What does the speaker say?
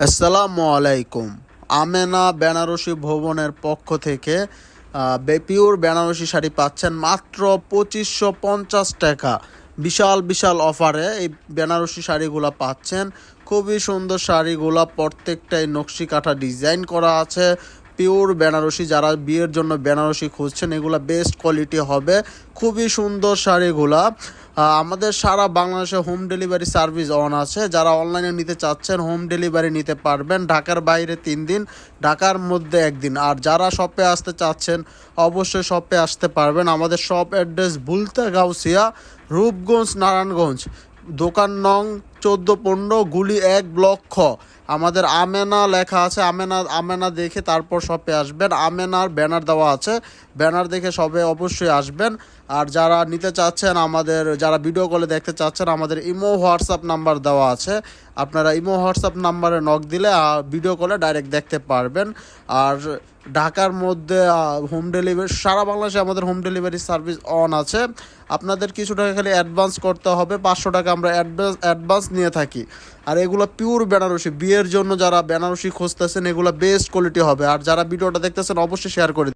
আসসালামু আলাইকুম। আমেনা বেনারসি ভবনের পক্ষ থেকে পিওর বেনারসি শাড়ি পাচ্ছেন মাত্র 2550 টাকা। বিশাল বিশাল অফারে এই বেনারসি শাড়িগুলো পাচ্ছেন। খুবই সুন্দর শাড়িগুলো, প্রত্যেকটাই নকশি কাঁথা ডিজাইন করা আছে। পিওর বেনারসি, যারা বিয়ের জন্য বেনারসি খুঁজছেন এগুলো বেস্ট কোয়ালিটি হবে। খুবই সুন্দর শাড়িগুলা। আমাদের সারা বাংলাদেশে হোম ডেলিভারি সার্ভিস অন আছে। যারা অনলাইনে নিতে চাচ্ছেন হোম ডেলিভারি নিতে পারবেন। ঢাকার বাইরে 3 দিন, ঢাকার মধ্যে 1 দিন। আর যারা শপে আসতে চাচ্ছেন অবশ্যই শপে আসতে পারবেন। আমাদের শপ অ্যাড্রেস ভুলতা গাউসিয়া, রূপগঞ্জ, নারায়ণগঞ্জ। দোকান নং 14-15, গুলি 1, ব্লক খ। আমাদের আমেনা লেখা আছে। আমেনা আমেনা দেখে তারপর শপে আসবেন। আমেনার ব্যানার দেওয়া আছে, ব্যানার দেখে শপে অবশ্যই আসবেন। আর যারা নিতে চাচ্ছেন, যারা ভিডিও কলে দেখতে চাচ্ছেন, আমাদের ইমো হোয়াটসঅ্যাপ নাম্বার দেওয়া আছে। আপনারা ইমো হোয়াটসঅ্যাপ নাম্বারে নক দিলে ভিডিও কলে ডাইরেক্ট দেখতে পারবেন। আর ঢাকার মধ্যে হোম ডেলিভারি, সারা বাংলাদেশে আমাদের হোম ডেলিভারি সার্ভিস অন আছে। আপনাদের কিছু টাকা খালি অ্যাডভান্স করতে হবে। 500 টাকা আমরা অ্যাডভান্স নিয়ে থাকি। আর এগুলো পিওর বেনারসি, বিয়ের জন্য যারা বেনারসি খুঁজতেছেন এগুলো বেস্ট কোয়ালিটি হবে। আর যারা ভিডিওটা দেখতেছেন অবশ্যই শেয়ার করে